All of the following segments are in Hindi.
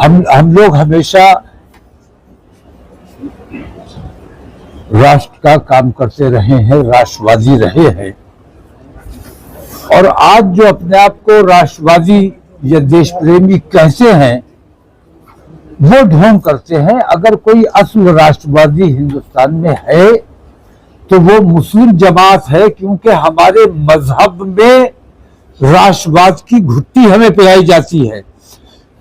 हम लोग हमेशा राष्ट्र का काम करते रहे हैं, राष्ट्रवादी रहे हैं, और आज जो अपने आप को राष्ट्रवादी या देश प्रेमी कहते हैं वो ढोंग करते हैं। अगर कोई असल राष्ट्रवादी हिंदुस्तान में है तो वो मुस्लिम जमात है, क्योंकि हमारे मजहब में राष्ट्रवाद की घुट्टी हमें पिलाई जाती है।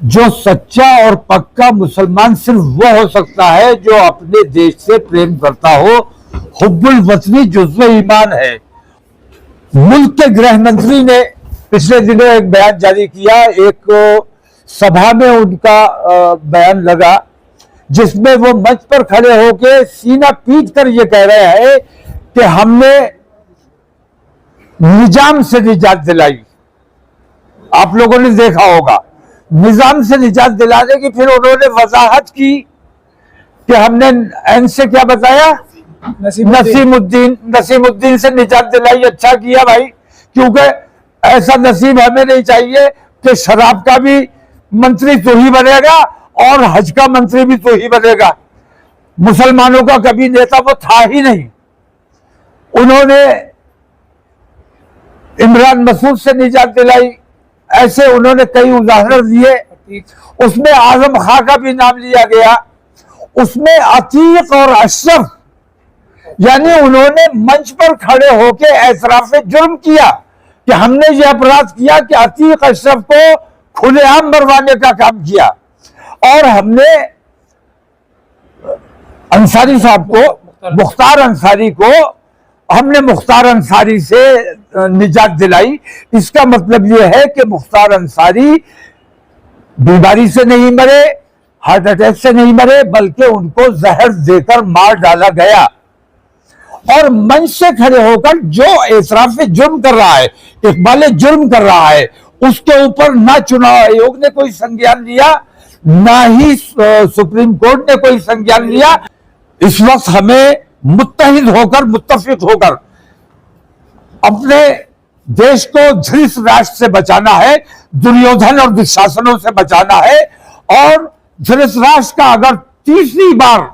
जो सच्चा और पक्का मुसलमान सिर्फ वो हो सकता है जो अपने देश से प्रेम करता हो। हुब्बुल वतनी जुज़्व ईमान है। मुल्क के गृह मंत्री ने पिछले दिनों एक बयान जारी किया, एक सभा में उनका बयान लगा, जिसमें वो मंच पर खड़े होकर सीना पीट कर ये कह रहे हैं कि हमने निजाम से निजात दिलाई। आप लोगों ने देखा होगा, निजाम से निजात दिलाने की फिर उन्होंने वजाहत की कि हमने एन से क्या बताया, नसीमुद्दीन से निजात दिलाई। अच्छा किया भाई, क्योंकि ऐसा नसीब हमें नहीं चाहिए कि शराब का भी मंत्री तो ही बनेगा और हज का मंत्री भी तो ही बनेगा। मुसलमानों का कभी नेता वो था ही नहीं। उन्होंने इमरान मसूद से निजात दिलाई, ऐसे उन्होंने कई उदाहरण दिए। उसमें आजम खां का भी नाम लिया गया, उसमें अतीक और अशरफ, यानी उन्होंने मंच पर खड़े होकर एतराफ़ जुर्म किया कि हमने ये अपराध किया कि अतीक अशरफ को खुलेआम मरवाने का काम किया। और हमने अंसारी साहब को, मुख्तार अंसारी को, हमने मुख्तार अंसारी से निजात दिलाई। इसका मतलब यह है कि मुख्तार अंसारी बीमारी से नहीं मरे, हार्ट अटैक से नहीं मरे, बल्कि उनको जहर देकर मार डाला गया। और मंच से खड़े होकर जो एतराफ़ जुर्म कर रहा है, इकबाल जुर्म कर रहा है, उसके ऊपर ना चुनाव आयोग ने कोई संज्ञान लिया, ना ही सुप्रीम कोर्ट ने कोई संज्ञान लिया। इस वक्त हमें मुत्तहिद होकर, मुत्तफिक होकर अपने देश को धृष्ट राष्ट्र से बचाना है, दुर्योधन और दुशासनों से बचाना है। और धृष्ट राष्ट्र का अगर तीसरी बार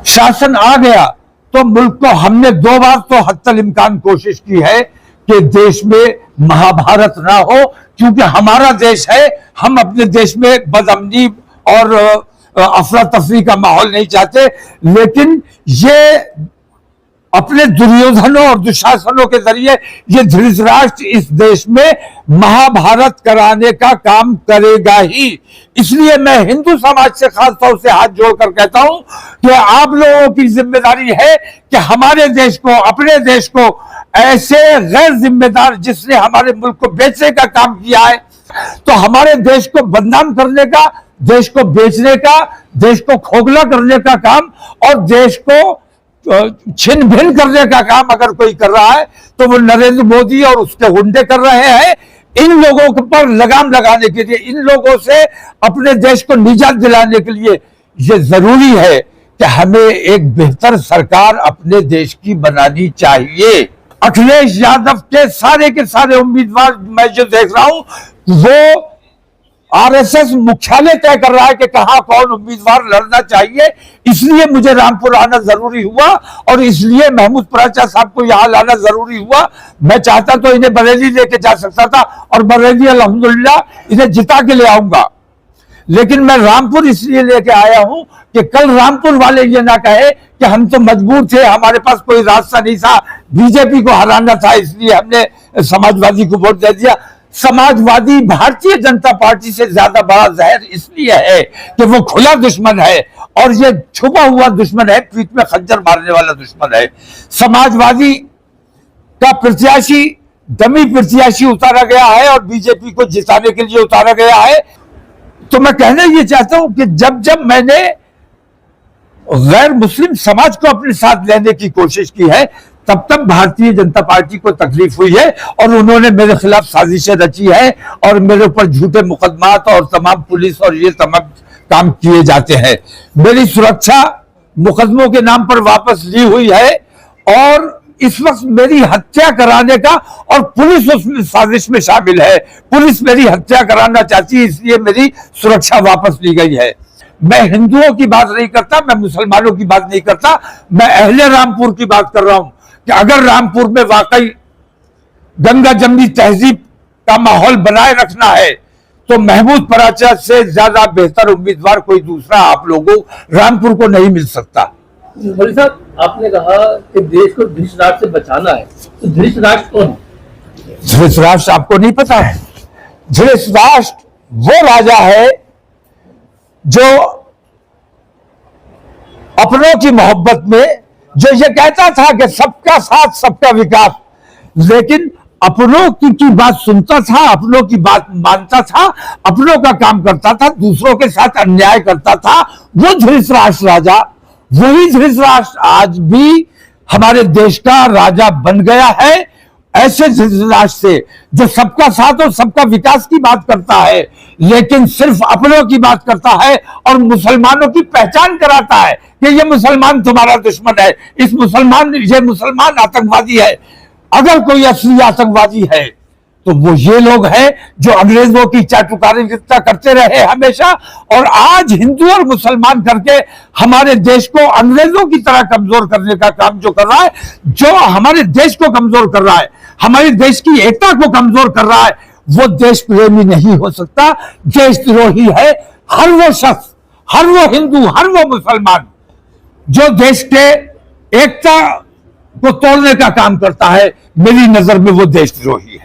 शासन आ गया तो मुल्क को, हमने 2 बार तो हत्तल इम्कान कोशिश की है कि देश में महाभारत ना हो, क्योंकि हमारा देश है। हम अपने देश में बदअमनी और अफरा तफरी का माहौल नहीं चाहते, लेकिन ये अपने दुर्योधनों और दुशासनों के जरिए ये धृतराष्ट्र इस देश में महाभारत कराने का काम करेगा ही। इसलिए मैं हिंदू समाज से खास तौर से हाथ जोड़कर कहता हूं कि आप लोगों की जिम्मेदारी है कि हमारे देश को, अपने देश को ऐसे गैर जिम्मेदार, जिसने हमारे मुल्क को बेचने का काम किया है, तो हमारे देश को बदनाम करने का, देश को बेचने का, देश को खोखला करने का काम और देश को छिन्न भिन्न करने का काम अगर कोई कर रहा है तो वो नरेंद्र मोदी और उसके गुंडे कर रहे हैं। इन लोगों पर लगाम लगाने के लिए, इन लोगों से अपने देश को निजात दिलाने के लिए ये जरूरी है कि हमें एक बेहतर सरकार अपने देश की बनानी चाहिए। अखिलेश यादव के सारे उम्मीदवार मैं जो देख रहा हूं, वो आरएसएस मुख्यालय तय कर रहा है कि कहां कौन उम्मीदवार लड़ना चाहिए। इसलिए मुझे रामपुर आना जरूरी हुआ और इसलिए महमूद पराचा साहब को यहां लाना जरूरी हुआ। मैं चाहता तो इन्हें बरेली लेके जा सकता था और बरेली अल्हम्दुलिल्लाह इन्हें जिता के ले आऊंगा, लेकिन मैं रामपुर इसलिए लेके आया हूं कि कल रामपुर वाले ये ना कहे कि हम तो मजबूर थे, हमारे पास कोई रास्ता नहीं था, बीजेपी को हराना था इसलिए हमने समाजवादी को वोट दे दिया। समाजवादी भारतीय जनता पार्टी से ज्यादा बड़ा जहर इसलिए है कि वो खुला दुश्मन है और ये छुपा हुआ दुश्मन है, पीठ में खंजर मारने वाला दुश्मन है। समाजवादी का प्रत्याशी, डमी प्रत्याशी उतारा गया है और बीजेपी को जिताने के लिए उतारा गया है। तो मैं कहना ये चाहता हूं कि जब जब मैंने गैर मुस्लिम समाज को अपने साथ लेने की कोशिश की है, तब तब भारतीय जनता पार्टी को तकलीफ हुई है और उन्होंने मेरे खिलाफ साजिशें रची है और मेरे ऊपर झूठे मुकदमात और तमाम पुलिस और ये तमाम काम किए जाते हैं। मेरी सुरक्षा मुकदमों के नाम पर वापस ली हुई है और इस वक्त मेरी हत्या कराने का, और पुलिस उसमें साजिश में शामिल है। पुलिस मेरी हत्या कराना चाहती है, इसलिए मेरी सुरक्षा वापस ली गई है। मैं हिंदुओं की बात नहीं करता, मैं मुसलमानों की बात नहीं करता, मैं अहले रामपुर की बात कर रहा हूं कि अगर रामपुर में वाकई गंगा जमनी तहजीब का माहौल बनाए रखना है तो महमूद पराचा से ज्यादा बेहतर उम्मीदवार कोई दूसरा आप लोगों रामपुर को नहीं मिल सकता। मौलवी साहब, आपने कहा कि देश को धृतराष्ट्र से बचाना है, तो धृतराष्ट्र कौन है? धृतराष्ट्र आपको नहीं पता है? धृतराष्ट्र वो राजा है जो अपनों की मोहब्बत में जो ये कहता था कि सबका साथ सबका विकास, लेकिन अपनों की बात सुनता था, अपनों की बात मानता था, अपनों का काम करता था, दूसरों के साथ अन्याय करता था, वो धृतराष्ट्र राजा। वही धृतराष्ट्र आज भी हमारे देश का राजा बन गया है। ऐसे धृतराष्ट्र से जो सबका साथ और सबका विकास की बात करता है, लेकिन सिर्फ अपनों की बात करता है और मुसलमानों की पहचान कराता है कि ये मुसलमान तुम्हारा दुश्मन है, ये मुसलमान आतंकवादी है। अगर कोई असली आतंकवादी है तो वो ये लोग हैं जो अंग्रेजों की चाटुकारिता करते रहे हमेशा, और आज हिंदू और मुसलमान करके हमारे देश को अंग्रेजों की तरह कमजोर करने का काम जो कर रहा है, जो हमारे देश को कमजोर कर रहा है, हमारे देश की एकता को कमजोर कर रहा है, वो देश प्रेमी नहीं हो सकता, देशद्रोही है हर वो शख्स, हर वो हिंदू, हर वो मुसलमान जो देश के एकता को तोड़ने का काम करता है। मेरी नजर में वो देशद्रोही है।